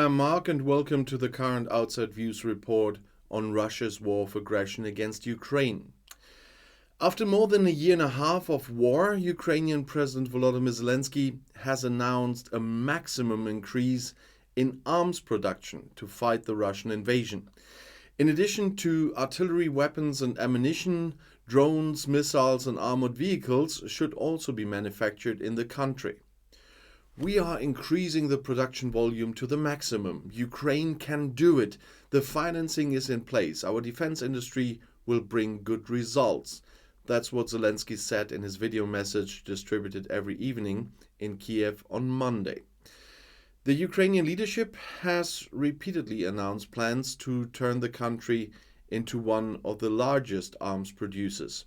I'm Mark and welcome to the current Outside Views report on Russia's war of aggression against Ukraine. After more than a year and a half of war, Ukrainian President Volodymyr Zelenskyy has announced a maximum increase in arms production to fight the Russian invasion. In addition to artillery weapons and ammunition, drones, missiles and armored vehicles should also be manufactured in the country. We are increasing the production volume to the maximum. Ukraine can do it. The financing is in place. Our defense industry will bring good results. That's what Zelenskyy said in his video message distributed every evening in Kiev on Monday. The Ukrainian leadership has repeatedly announced plans to turn the country into one of the largest arms producers.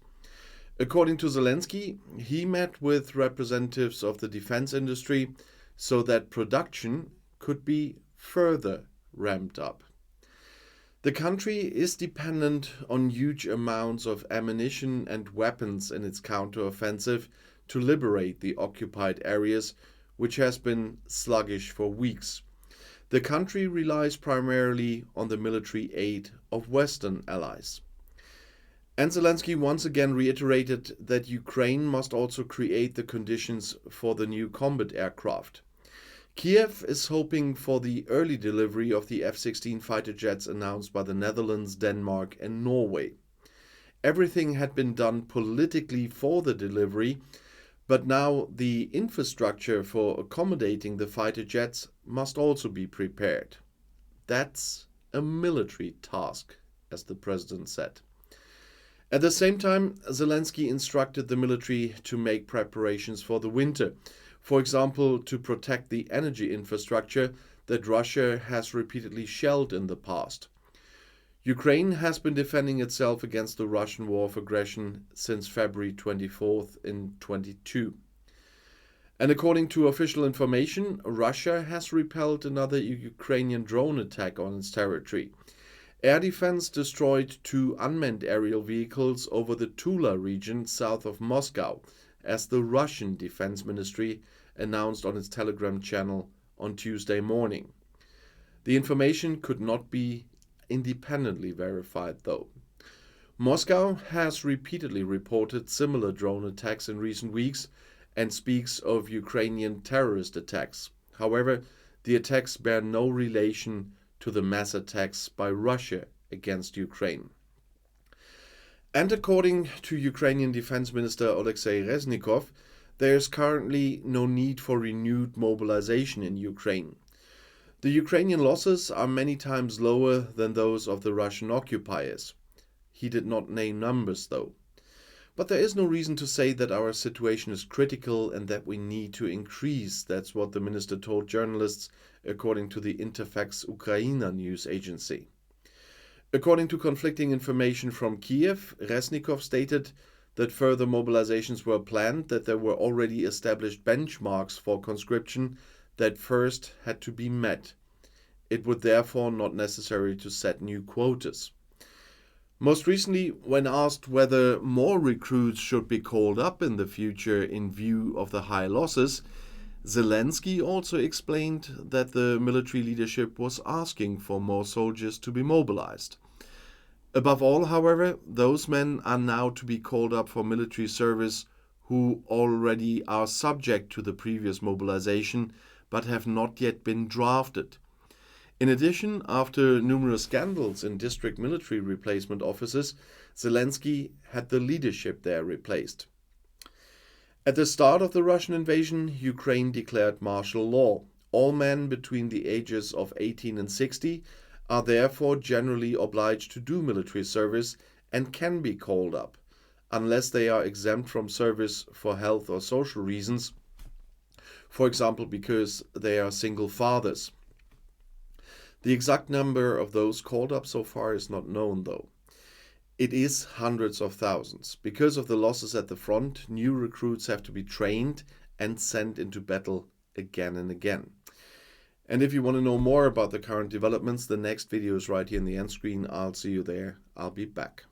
According to Zelenskyy, he met with representatives of the defense industry so that production could be further ramped up. The country is dependent on huge amounts of ammunition and weapons in its counteroffensive to liberate the occupied areas, which has been sluggish for weeks. The country relies primarily on the military aid of Western allies. And Zelenskyy once again reiterated that Ukraine must also create the conditions for the new combat aircraft. Kiev is hoping for the early delivery of the F-16 fighter jets announced by the Netherlands, Denmark and Norway. Everything had been done politically for the delivery, but now the infrastructure for accommodating the fighter jets must also be prepared. That's a military task, as the president said. At the same time, Zelenskyy instructed the military to make preparations for the winter, for example, to protect the energy infrastructure that Russia has repeatedly shelled in the past. Ukraine has been defending itself against the Russian war of aggression since February 24th in 2022. And according to official information, Russia has repelled another Ukrainian drone attack on its territory. Air defense destroyed 2 unmanned aerial vehicles over the Tula region south of Moscow, as the Russian Defense Ministry announced on its Telegram channel on Tuesday morning. The information could not be independently verified, though. Moscow has repeatedly reported similar drone attacks in recent weeks and speaks of Ukrainian terrorist attacks. However, the attacks bear no relation to the mass attacks by Russia against Ukraine. And according to Ukrainian Defense Minister Alexei Reznikov, there is currently no need for renewed mobilization in Ukraine. The Ukrainian losses are many times lower than those of the Russian occupiers. He did not name numbers, though. But there is no reason to say that our situation is critical and that we need to increase. That's what the minister told journalists, according to the Interfax Ukraina news agency. According to conflicting information from Kiev, Reznikov stated that further mobilizations were planned, that there were already established benchmarks for conscription that first had to be met. It would therefore not necessary to set new quotas. Most recently, when asked whether more recruits should be called up in the future in view of the high losses, Zelenskyy also explained that the military leadership was asking for more soldiers to be mobilized. Above all, however, those men are now to be called up for military service who already are subject to the previous mobilization but have not yet been drafted. In addition, after numerous scandals in district military replacement offices, Zelenskyy had the leadership there replaced. At the start of the Russian invasion, Ukraine declared martial law. All men between the ages of 18 and 60 are therefore generally obliged to do military service and can be called up, unless they are exempt from service for health or social reasons, for example because they are single fathers. The exact number of those called up so far is not known, though. It is hundreds of thousands. Because of the losses at the front, new recruits have to be trained and sent into battle again and again. And if you want to know more about the current developments, the next video is right here in the end screen. I'll see you there. I'll be back.